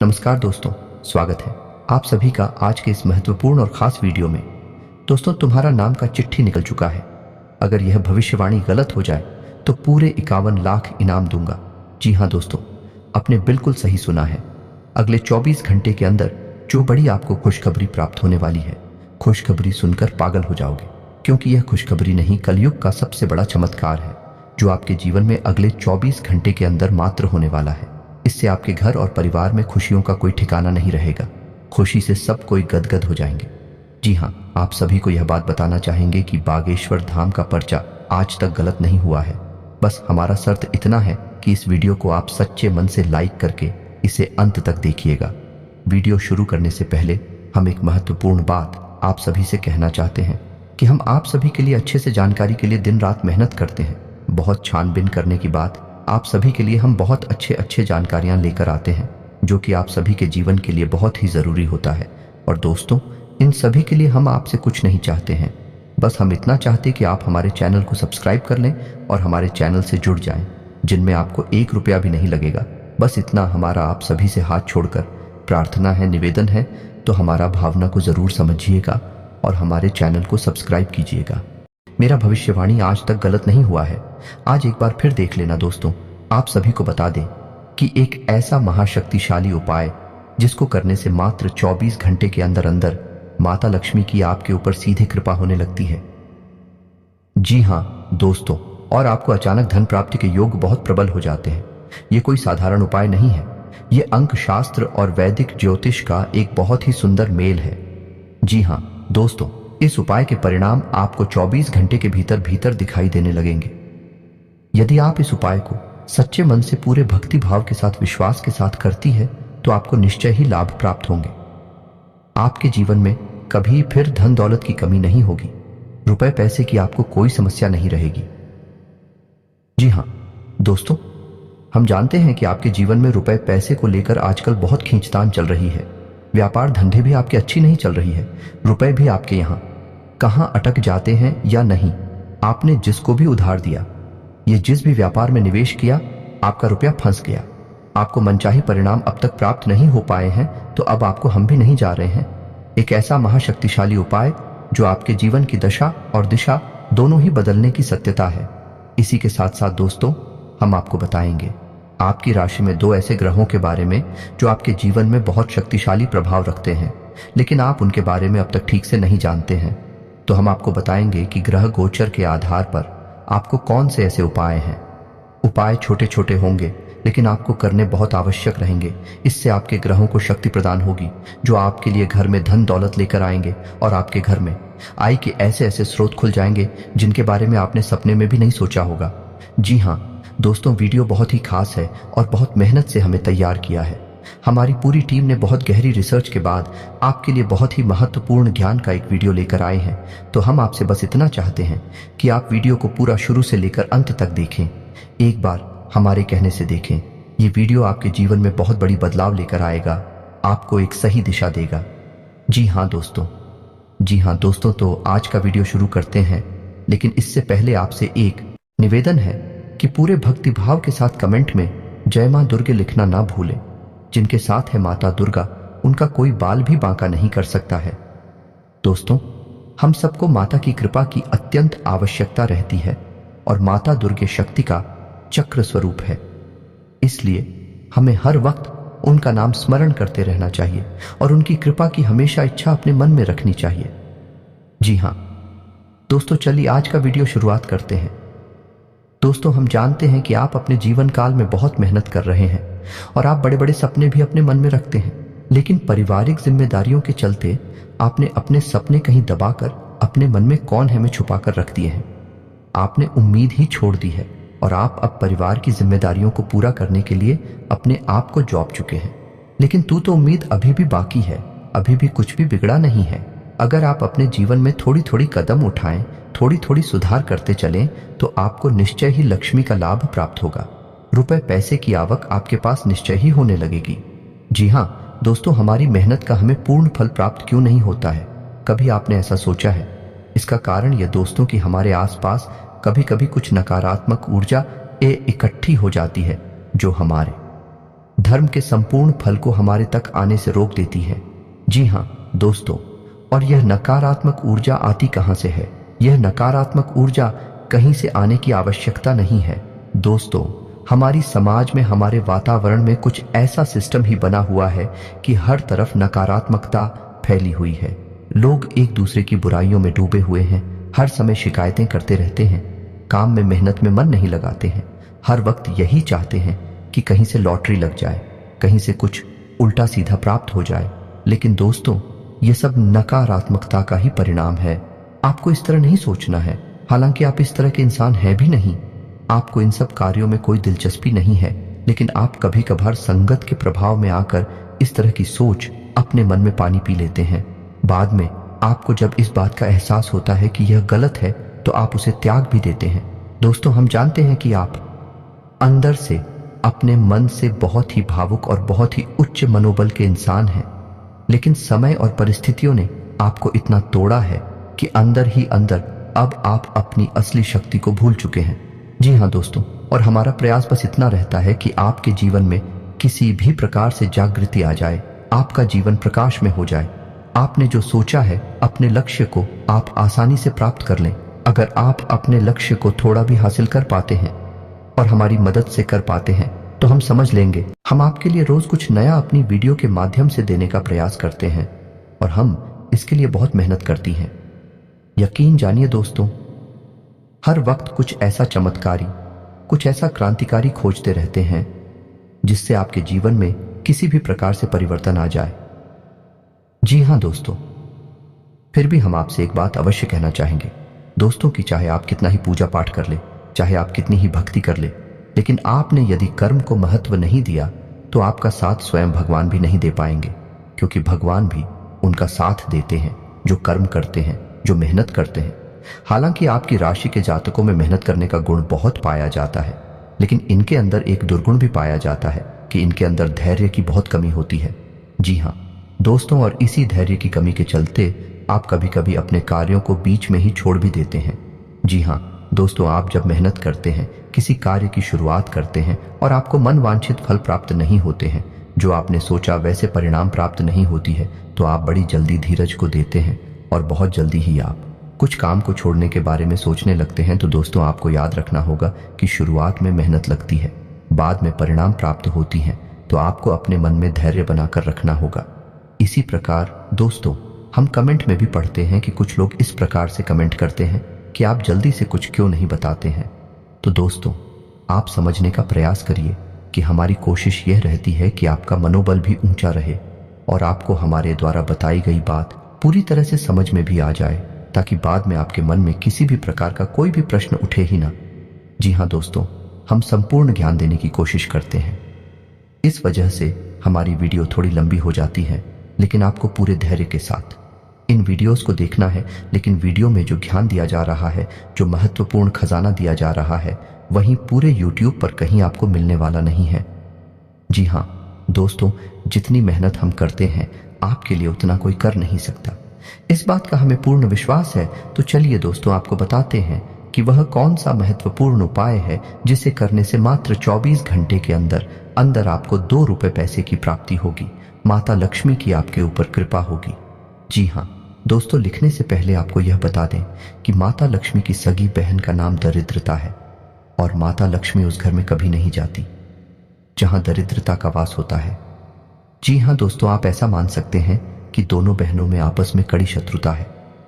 नमस्कार दोस्तों, स्वागत है आप सभी का आज के इस महत्वपूर्ण और खास वीडियो में। दोस्तों, तुम्हारा नाम का चिट्ठी निकल चुका है। अगर यह भविष्यवाणी गलत हो जाए तो पूरे 51 लाख इनाम दूंगा। जी हाँ दोस्तों, आपने बिल्कुल सही सुना है। अगले 24 घंटे के अंदर जो बड़ी आपको खुशखबरी प्राप्त होने वाली है, खुशखबरी सुनकर पागल हो जाओगे, क्योंकि यह खुशखबरी नहीं, कलयुग का सबसे बड़ा चमत्कार है जो आपके जीवन में अगले 24 घंटे के अंदर मात्र होने वाला है। इससे आपके घर और परिवार में खुशियों का कोई ठिकाना नहीं रहेगा। खुशी से सब कोई गदगद हो जाएंगे। जी हाँ, आप सभी को यह बात बताना चाहेंगे कि बागेश्वर धाम का पर्चा आज तक गलत नहीं हुआ है। बस हमारा शर्त इतना है कि इस वीडियो को आप सच्चे मन से लाइक करके इसे अंत तक देखिएगा। वीडियो शुरू करने से पहले हम एक महत्वपूर्ण बात आप सभी से कहना चाहते हैं कि हम आप सभी के लिए अच्छे से जानकारी के लिए दिन रात मेहनत करते हैं। बहुत छानबीन करने के बाद आप सभी के लिए हम बहुत अच्छे जानकारियां लेकर आते हैं, जो कि आप सभी के जीवन के लिए बहुत ही ज़रूरी होता है। और दोस्तों, इन सभी के लिए हम आपसे कुछ नहीं चाहते हैं, बस हम इतना चाहते कि आप हमारे चैनल को सब्सक्राइब कर लें और हमारे चैनल से जुड़ जाएं, जिनमें आपको 1 रुपया भी नहीं लगेगा। बस इतना हमारा आप सभी से हाथ छोड़कर प्रार्थना है, निवेदन है। तो हमारा भावना को ज़रूर समझिएगा और हमारे चैनल को सब्सक्राइब कीजिएगा। मेरा भविष्यवाणी आज तक गलत नहीं हुआ है। आज एक बार फिर देख लेना दोस्तों। आप सभी को बता दें कि एक ऐसा महाशक्तिशाली उपाय जिसको करने से मात्र 24 घंटे के अंदर अंदर माता लक्ष्मी की आपके ऊपर सीधे कृपा होने लगती है। जी हाँ दोस्तों, और आपको अचानक धन प्राप्ति के योग बहुत प्रबल हो जाते हैं। ये कोई साधारण उपाय नहीं है, ये अंक शास्त्र और वैदिक ज्योतिष का एक बहुत ही सुंदर मेल है। जी हाँ दोस्तों, इस उपाय के परिणाम आपको 24 घंटे के भीतर भीतर दिखाई देने लगेंगे। यदि आप इस उपाय को सच्चे मन से पूरे भक्ति भाव के साथ, विश्वास के साथ करती है तो आपको निश्चय ही लाभ प्राप्त होंगे। आपके जीवन में कभी फिर धन दौलत की कमी नहीं होगी। रुपए पैसे की आपको कोई समस्या नहीं रहेगी। जी हाँ दोस्तों, हम जानते हैं कि आपके जीवन में रुपए पैसे को लेकर आजकल बहुत खींचतान चल रही है। व्यापार धंधे भी आपकी अच्छी नहीं चल रही है। रुपए भी आपके यहाँ कहां अटक जाते हैं या नहीं। आपने जिसको भी उधार दिया, ये जिस भी व्यापार में निवेश किया, आपका रुपया फंस गया। आपको मनचाही परिणाम अब तक प्राप्त नहीं हो पाए हैं, तो अब आपको हम भी नहीं जा रहे हैं। एक ऐसा महाशक्तिशाली उपाय जो आपके जीवन की दशा और दिशा दोनों ही बदलने की सत्यता है। इसी के साथ साथ दोस्तों, हम आपको बताएंगे आपकी राशि में 2 ऐसे ग्रहों के बारे में जो आपके जीवन में बहुत शक्तिशाली प्रभाव रखते हैं, लेकिन आप उनके बारे में अब तक ठीक से नहीं जानते हैं। तो हम आपको बताएंगे कि ग्रह गोचर के आधार पर आपको कौन से ऐसे उपाय हैं। उपाय छोटे छोटे होंगे, लेकिन आपको करने बहुत आवश्यक रहेंगे। इससे आपके ग्रहों को शक्ति प्रदान होगी जो आपके लिए घर में धन दौलत लेकर आएंगे और आपके घर में आय के ऐसे ऐसे स्रोत खुल जाएंगे जिनके बारे में आपने सपने में भी नहीं सोचा होगा। जी हाँ दोस्तों, वीडियो बहुत ही खास है और बहुत मेहनत से हमें तैयार किया है। हमारी पूरी टीम ने बहुत गहरी रिसर्च के बाद आपके लिए बहुत ही महत्वपूर्ण ज्ञान का एक वीडियो लेकर आए हैं। तो हम आपसे बस इतना चाहते हैं कि आप वीडियो को पूरा शुरू से लेकर अंत तक देखें। एक बार हमारे कहने से देखें। ये वीडियो आपके जीवन में बहुत बड़ी बदलाव लेकर आएगा, आपको एक सही दिशा देगा। जी हाँ दोस्तों, तो आज का वीडियो शुरू करते हैं। लेकिन इससे पहले आपसे एक निवेदन है कि पूरे भक्ति भाव के साथ कमेंट में जय मां दुर्गे लिखना ना भूलें। जिनके साथ है माता दुर्गा, उनका कोई बाल भी बांका नहीं कर सकता है। दोस्तों, हम सबको माता की कृपा की अत्यंत आवश्यकता रहती है और माता दुर्गे शक्ति का चक्र स्वरूप है। इसलिए हमें हर वक्त उनका नाम स्मरण करते रहना चाहिए और उनकी कृपा की हमेशा इच्छा अपने मन में रखनी चाहिए। जी हाँ दोस्तों, चलिए आज का वीडियो शुरुआत करते हैं। दोस्तों, हम जानते हैं कि आप अपने जीवन काल में बहुत मेहनत कर रहे हैं और आप बड़े बड़े सपने भी अपने मन में रखते हैं, लेकिन पारिवारिक जिम्मेदारियों के चलते आपने अपने सपने कहीं दबाकर अपने मन में कौन है में छुपा कर रख दिए हैं। आपने उम्मीद ही छोड़ दी है और आप अब परिवार की जिम्मेदारियों को पूरा करने के लिए अपने आप को जॉब चुके हैं। लेकिन तो उम्मीद अभी भी बाकी है, अभी भी कुछ भी बिगड़ा नहीं है। अगर आप अपने जीवन में थोड़ी थोड़ी कदम उठाएं, थोड़ी थोड़ी सुधार करते चलें, तो आपको निश्चय ही लक्ष्मी का लाभ प्राप्त होगा। रुपए पैसे की आवक आपके पास निश्चय ही होने लगेगी। जी हाँ दोस्तों, हमारी मेहनत का हमें पूर्ण फल प्राप्त क्यों नहीं होता है? कभी आपने ऐसा सोचा है? इसका कारण यह दोस्तों कि हमारे आसपास कभी कभी कुछ नकारात्मक ऊर्जा इकट्ठी हो जाती है जो हमारे धर्म के संपूर्ण फल को हमारे तक आने से रोक देती है। जी हाँ दोस्तों, और यह नकारात्मक ऊर्जा आती कहां से है? यह नकारात्मक ऊर्जा कहीं से आने की आवश्यकता नहीं है दोस्तों। हमारी समाज में, हमारे वातावरण में कुछ ऐसा सिस्टम ही बना हुआ है कि हर तरफ नकारात्मकता फैली हुई है। लोग एक दूसरे की बुराइयों में डूबे हुए हैं, हर समय शिकायतें करते रहते हैं, काम में मेहनत में मन नहीं लगाते हैं, हर वक्त यही चाहते हैं कि कहीं से लॉटरी लग जाए, कहीं से कुछ उल्टा सीधा प्राप्त हो जाए। लेकिन दोस्तों, ये सब नकारात्मकता का ही परिणाम है। आपको इस तरह नहीं सोचना है, हालांकि आप इस तरह के इंसान हैं भी नहीं। आपको इन सब कार्यों में कोई दिलचस्पी नहीं है, लेकिन आप कभी कभार संगत के प्रभाव में आकर इस तरह की सोच अपने मन में पानी पी लेते हैं। बाद में आपको जब इस बात का एहसास होता है कि यह गलत है, तो आप उसे त्याग भी देते हैं। दोस्तों, हम जानते हैं कि आप अंदर से, अपने मन से बहुत ही भावुक और बहुत ही उच्च मनोबल के इंसान हैं, लेकिन समय और परिस्थितियों ने आपको इतना तोड़ा है कि अंदर ही अंदर अब आप अपनी असली शक्ति को भूल चुके हैं। जी हाँ दोस्तों, और हमारा प्रयास बस इतना रहता है कि आपके जीवन में किसी भी प्रकार से जागृति आ जाए, आपका जीवन प्रकाश में हो जाए। आपने जो सोचा है, अपने लक्ष्य को आप आसानी से प्राप्त कर लें। अगर आप अपने लक्ष्य को थोड़ा भी हासिल कर पाते हैं और हमारी मदद से कर पाते हैं, तो हम समझ लेंगे। हम आपके लिए रोज कुछ नया अपनी वीडियो के माध्यम से देने का प्रयास करते हैं और हम इसके लिए बहुत मेहनत करती हैं। यकीन जानिए दोस्तों, हर वक्त कुछ ऐसा चमत्कारी, कुछ ऐसा क्रांतिकारी खोजते रहते हैं जिससे आपके जीवन में किसी भी प्रकार से परिवर्तन आ जाए। जी हाँ दोस्तों, फिर भी हम आपसे एक बात अवश्य कहना चाहेंगे दोस्तों, कि चाहे आप कितना ही पूजा पाठ कर ले, चाहे आप कितनी ही भक्ति कर ले, लेकिन आपने यदि कर्म को महत्व नहीं दिया, तो आपका साथ स्वयं भगवान भी नहीं दे पाएंगे, क्योंकि भगवान भी उनका साथ देते हैं जो कर्म करते हैं, जो मेहनत करते हैं। हालांकि आपकी राशि के जातकों में मेहनत करने का गुण बहुत पाया जाता है, लेकिन इनके अंदर एक दुर्गुण भी पाया जाता है कि इनके अंदर धैर्य की बहुत कमी होती है। जी हाँ दोस्तों, और इसी धैर्य की कमी के चलते आप कभी कभी अपने कार्यों को बीच में ही छोड़ भी देते हैं। जी हाँ दोस्तों, आप जब मेहनत करते हैं, किसी कार्य की शुरुआत करते हैं और आपको मन वांछित फल प्राप्त नहीं होते हैं, जो आपने सोचा वैसे परिणाम प्राप्त नहीं होती है, तो आप बड़ी जल्दी धीरज को देते हैं और बहुत जल्दी ही आप कुछ काम को छोड़ने के बारे में सोचने लगते हैं। तो दोस्तों, आपको याद रखना होगा कि शुरुआत में मेहनत लगती है, बाद में परिणाम प्राप्त होती हैं, तो आपको अपने मन में धैर्य बनाकर रखना होगा। इसी प्रकार दोस्तों, हम कमेंट में भी पढ़ते हैं कि कुछ लोग इस प्रकार से कमेंट करते हैं कि आप जल्दी से कुछ क्यों नहीं बताते हैं। तो दोस्तों, आप समझने का प्रयास करिए कि हमारी कोशिश यह रहती है कि आपका मनोबल भी ऊंचा रहे और आपको हमारे द्वारा बताई गई बात पूरी तरह से समझ में भी आ जाए, ताकि बाद में आपके मन में किसी भी प्रकार का कोई भी प्रश्न उठे ही ना। जी हाँ दोस्तों, हम संपूर्ण ज्ञान देने की कोशिश करते हैं। इस वजह से हमारी वीडियो थोड़ी लंबी हो जाती है, लेकिन आपको पूरे धैर्य के साथ इन वीडियोस को देखना है। लेकिन वीडियो में जो ज्ञान दिया जा रहा है, जो महत्वपूर्ण खजाना दिया जा रहा है, वहीं पूरे YouTube पर कहीं आपको मिलने वाला नहीं है। जी हाँ दोस्तों, जितनी मेहनत हम करते हैं, आपके लिए उतना कोई कर नहीं सकता। इस बात का हमें पूर्ण विश्वास है। तो चलिए दोस्तों, आपको बताते हैं कि वह कौन सा महत्वपूर्ण उपाय है जिसे करने से मात्र 24 घंटे के अंदर अंदर आपको 2 रुपए पैसे की प्राप्ति होगी, माता लक्ष्मी की आपके ऊपर कृपा होगी। जी हाँ दोस्तों, लिखने से पहले आपको यह बता दें कि माता लक्ष्मी की सगी बहन का नाम दरिद्रता है, और माता लक्ष्मी उस घर में कभी नहीं जाती जहां दरिद्रता का वास होता है। जी हाँ दोस्तों, आप ऐसा मान सकते हैं कि दोनों बहनों में आपस में कड़ी शत्रुता है।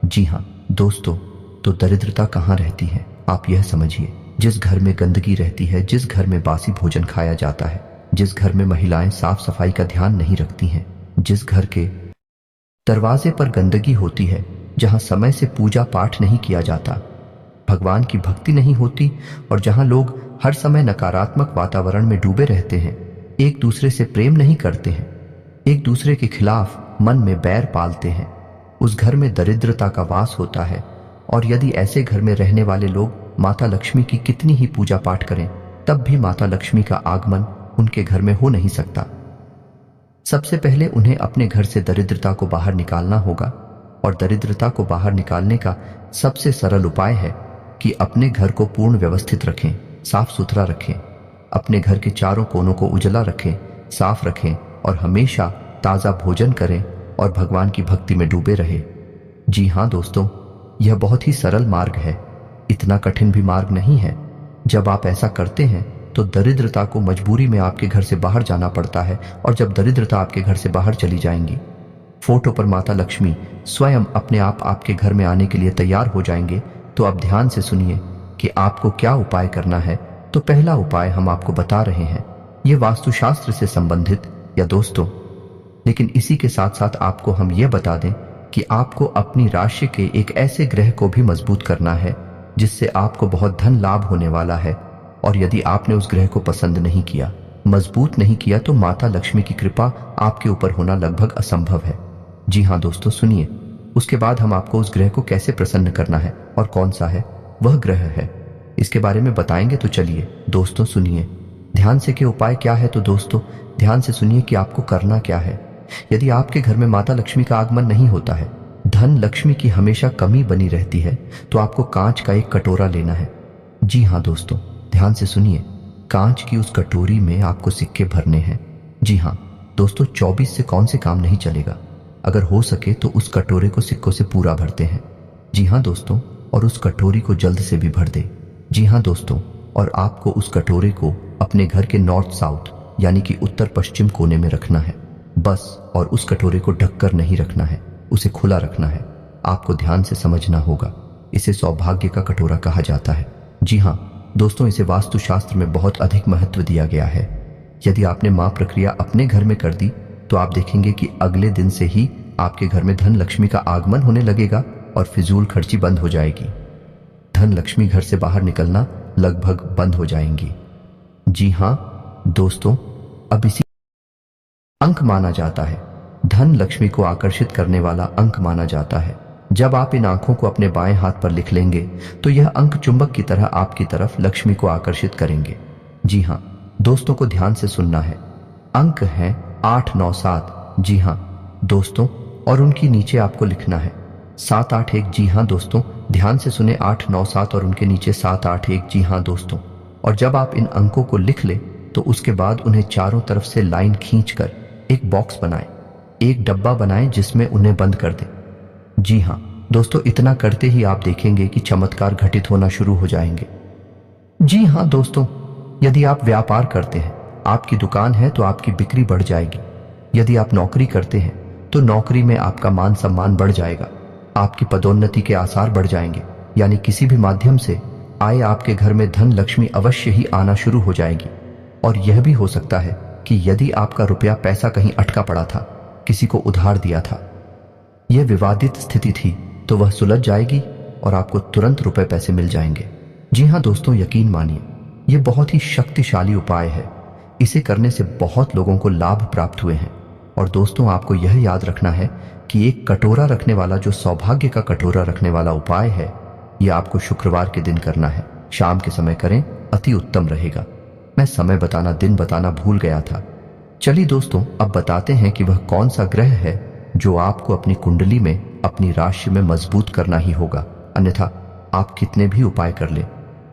जी हाँ दोस्तों, तो दरिद्रता कहाँ रहती है? आप यह समझिए, जिस घर में गंदगी रहती है, जिस घर में बासी भोजन खाया जाता है, जिस घर में महिलाएं साफ सफाई का ध्यान नहीं रखती हैं, जिस घर के दरवाजे पर गंदगी होती है, जहां समय से पूजा पाठ नहीं किया जाता, भगवान की भक्ति नहीं होती, और जहां लोग हर समय नकारात्मक वातावरण में डूबे रहते हैं, एक दूसरे से प्रेम नहीं करते हैं, एक दूसरे के खिलाफ मन में बैर पालते हैं, उस घर में दरिद्रता का वास होता है। और यदि ऐसे घर में रहने वाले लोग माता लक्ष्मी की कितनी ही पूजा पाठ करें, तब भी माता लक्ष्मी का आगमन उनके घर में हो नहीं सकता। सबसे पहले उन्हें अपने घर से दरिद्रता को बाहर निकालना होगा, और दरिद्रता को बाहर निकालने का सबसे सरल उपाय है कि अपने घर को पूर्ण व्यवस्थित रखें, साफ सुथरा रखें, अपने घर के चारों कोनों को उजला रखें, साफ रखें और हमेशा ताज़ा भोजन करें और भगवान की भक्ति में डूबे रहे। जी हाँ दोस्तों, यह बहुत ही सरल मार्ग है, इतना कठिन भी मार्ग नहीं है। जब आप ऐसा करते हैं तो दरिद्रता को मजबूरी में आपके घर से बाहर जाना पड़ता है, और जब दरिद्रता आपके घर से बाहर चली जाएंगी, फोटो पर माता लक्ष्मी स्वयं अपने आप आपके घर में आने के लिए तैयार हो जाएंगे। तो अब ध्यान से सुनिए कि आपको क्या उपाय करना है। तो पहला उपाय हम आपको बता रहे हैं, ये वास्तुशास्त्र से संबंधित या दोस्तों, लेकिन इसी के साथ साथ आपको हम ये बता दें कि आपको अपनी राशि के एक ऐसे ग्रह को भी मजबूत करना है जिससे आपको बहुत धन लाभ होने वाला है। और यदि आपने उस ग्रह को पसंद नहीं किया, मजबूत नहीं किया, तो माता लक्ष्मी की कृपा आपके ऊपर होना लगभग असंभव है। जी हाँ दोस्तों सुनिए, उसके बाद हम आपको उस ग्रह को कैसे प्रसन्न करना है और कौन सा है वह ग्रह है, इसके बारे में बताएंगे। तो चलिए दोस्तों सुनिए ध्यान से कि उपाय क्या है। तो दोस्तों ध्यान से सुनिए कि आपको करना क्या है। यदि आपके घर में माता लक्ष्मी का आगमन नहीं होता है, धन लक्ष्मी की हमेशा कमी बनी रहती है, तो आपको कांच का एक कटोरा लेना है। जी हाँ दोस्तों ध्यान से सुनिए, कांच की उस कटोरी में आपको सिक्के भरने हैं। जी हाँ दोस्तों, 24 से कौन से काम नहीं चलेगा, अगर हो सके तो उस कटोरे को सिक्कों से पूरा भरते हैं। जी हाँ दोस्तों, और उस कटोरी को जल्द से भी भर दे। जी हाँ दोस्तों, और आपको उस कटोरे को अपने घर के नॉर्थ साउथ यानी कि उत्तर पश्चिम कोने में रखना है बस। और उस कटोरे को ढककर नहीं रखना है, उसे खुला रखना है। आपको ध्यान से समझना होगा, इसे सौभाग्य का कटोरा कहा जाता है। जी हाँ दोस्तों, इसे वास्तुशास्त्र में बहुत अधिक महत्व दिया गया है। यदि आपने मां प्रक्रिया अपने घर में कर दी तो आप देखेंगे कि अगले दिन से ही आपके घर में धन लक्ष्मी का आगमन होने लगेगा और फिजूल खर्ची बंद हो जाएगी। धन लक्ष्मी घर से बाहर निकलना लगभग बंद हो जाएंगी। जी हाँ दोस्तों, अब इसी अंक माना जाता है, धन लक्ष्मी को आकर्षित करने वाला अंक माना जाता है। जब आप इन आंखों को अपने बाएं हाथ पर लिख लेंगे तो यह अंक चुंबक की तरह आपकी तरफ लक्ष्मी को आकर्षित करेंगे। जी हाँ दोस्तों को ध्यान से सुनना है, अंक हैं 8 9 7। जी हाँ दोस्तों, और उनकी नीचे आपको लिखना है 7 8 1। जी हाँ दोस्तों, ध्यान से सुने, 8 9 7 और उनके नीचे 7 8 1। जी हाँ दोस्तों, और जब आप इन अंकों को लिख ले तो उसके बाद उन्हें चारों तरफ से लाइन खींचकर एक बॉक्स बनाएं, एक डब्बा बनाएं जिसमें उन्हें बंद कर दें। जी हाँ दोस्तों, इतना करते ही आप देखेंगे कि चमत्कार घटित होना शुरू हो जाएंगे। जी हाँ दोस्तों, यदि आप व्यापार करते हैं, आपकी दुकान है, तो आपकी बिक्री बढ़ जाएगी। यदि आप नौकरी करते हैं तो नौकरी में आपका मान सम्मान बढ़ जाएगा, आपकी पदोन्नति के आसार बढ़ जाएंगे, यानी किसी भी माध्यम से आए आपके घर में धन लक्ष्मी अवश्य ही आना शुरू हो जाएगी। और यह भी हो सकता है कि यदि आपका रुपया पैसा कहीं अटका पड़ा था, किसी को उधार दिया था, यह विवादित स्थिति थी, तो वह सुलझ जाएगी और आपको तुरंत रुपए पैसे मिल जाएंगे। जी हाँ दोस्तों, यकीन मानिए यह बहुत ही शक्तिशाली उपाय है। इसे करने से बहुत लोगों को लाभ प्राप्त हुए हैं। और दोस्तों आपको यह याद रखना है कि एक कटोरा रखने वाला, जो सौभाग्य का कटोरा रखने वाला उपाय है, यह आपको शुक्रवार के दिन करना है। शाम के समय करें, अति उत्तम रहेगा। मैं समय बताना, दिन बताना भूल गया था। चलिए दोस्तों, अब बताते हैं कि वह कौन सा ग्रह है जो आपको अपनी कुंडली में, अपनी राशि में मजबूत करना ही होगा। अन्यथा आप कितने भी उपाय कर ले,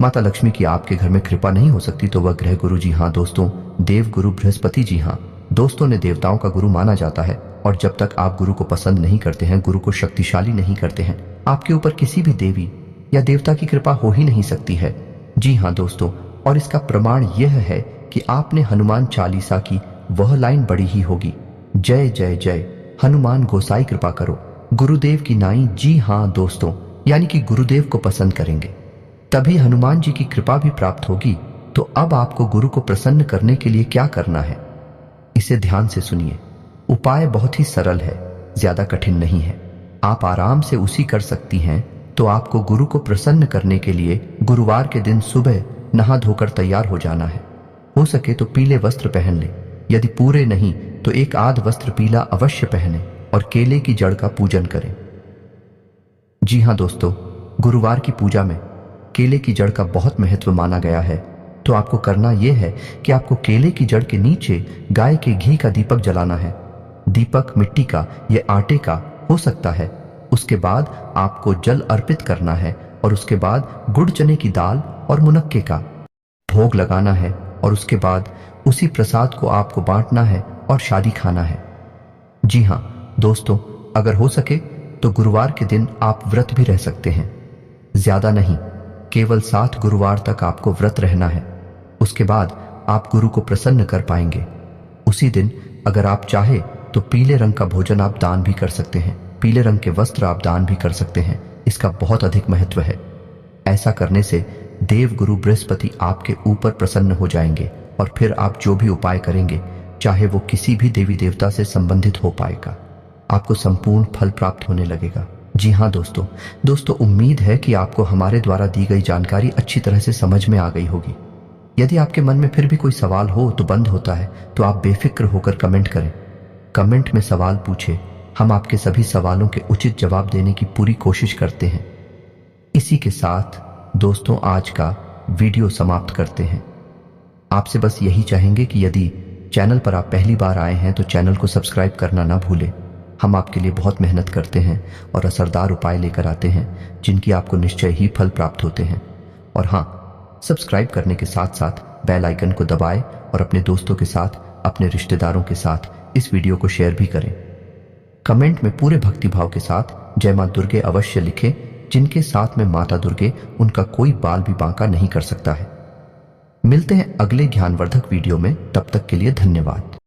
माता लक्ष्मी की आपके घर में कृपा नहीं हो सकती। तो वह ग्रह गुरु, जी हाँ दोस्तों, देव गुरु बृहस्पति। जी हाँ दोस्तों, ने देवताओं का गुरु माना जाता है। और जब तक आप गुरु को पसंद नहीं करते हैं, गुरु को शक्तिशाली नहीं करते हैं, आपके ऊपर किसी भी देवी या देवता की कृपा हो ही नहीं सकती है। जी हाँ दोस्तों, और इसका प्रमाण यह है कि आपने हनुमान चालीसा की वह लाइन पढ़ी ही होगी, जय जय जय हनुमान गोसाई कृपा करो, गुरुदेव की नाई। जी हाँ दोस्तों, यानी कि गुरुदेव को पसंद करेंगे तभी हनुमान जी की कृपा भी प्राप्त होगी। तो अब आपको गुरु को प्रसन्न करने के लिए क्या करना है, इसे ध्यान से सुनिए। उपाय बहुत ही सरल है, ज्यादा कठिन नहीं है, आप आराम से उसी कर सकती हैं। तो आपको गुरु को प्रसन्न करने के लिए गुरुवार के दिन सुबह नहा धोकर तैयार हो जाना है। हो सके तो पीले वस्त्र पहन ले, यदि पूरे नहीं तो एक आध वस्त्र पीला अवश्य पहने और केले की जड़ का पूजन करें। जी हाँ दोस्तों, गुरुवार की पूजा में केले की जड़ का बहुत महत्व माना गया है। तो आपको करना यह है कि आपको केले की जड़ के नीचे गाय के घी का दीपक जलाना है। दीपक मिट्टी का या आटे का हो सकता है। उसके बाद आपको जल अर्पित करना है और उसके बाद गुड़ चने की दाल और मुनक्के का भोग लगाना है और उसके बाद उसी प्रसाद को आपको बांटना है और शादी खाना है। जी हाँ दोस्तों, अगर हो सके तो गुरुवार के दिन आप व्रत भी रह सकते हैं। ज्यादा नहीं, केवल 7 गुरुवार तक आपको व्रत रहना है। उसके बाद आप गुरु को प्रसन्न कर पाएंगे। उसी दिन अगर आप चाहे तो पीले रंग का भोजन आप दान भी कर सकते हैं, पीले रंग के वस्त्र आप दान भी कर सकते हैं। इसका बहुत अधिक महत्व है। ऐसा करने से देव गुरु बृहस्पति आपके ऊपर प्रसन्न हो जाएंगे और फिर आप जो भी उपाय करेंगे, चाहे वो किसी भी देवी देवता से संबंधित हो पाएगा, आपको संपूर्ण फल प्राप्त होने लगेगा। जी हाँ दोस्तों, उम्मीद है कि आपको हमारे द्वारा दी गई जानकारी अच्छी तरह से समझ में आ गई होगी। यदि आपके मन में फिर भी कोई सवाल हो तो बंद होता है तो आप बेफिक्र होकर कमेंट करें। कमेंट में सवाल पूछें, हम आपके सभी सवालों के उचित जवाब देने की पूरी कोशिश करते हैं। इसी के साथ दोस्तों आज का वीडियो समाप्त करते हैं। आपसे बस यही चाहेंगे कि यदि चैनल पर आप पहली बार आए हैं तो चैनल को सब्सक्राइब करना ना भूलें। हम आपके लिए बहुत मेहनत करते हैं और असरदार उपाय लेकर आते हैं जिनकी आपको निश्चय ही फल प्राप्त होते हैं। और हाँ, सब्सक्राइब करने के साथ साथ बेल आइकन को दबाएं और अपने दोस्तों के साथ, अपने रिश्तेदारों के साथ इस वीडियो को शेयर भी करें। कमेंट में पूरे भक्तिभाव के साथ जय मां दुर्गे अवश्य लिखें। जिनके साथ में माता दुर्गे, उनका कोई बाल भी बांका नहीं कर सकता है। मिलते हैं अगले ज्ञानवर्धक वीडियो में, तब तक के लिए धन्यवाद।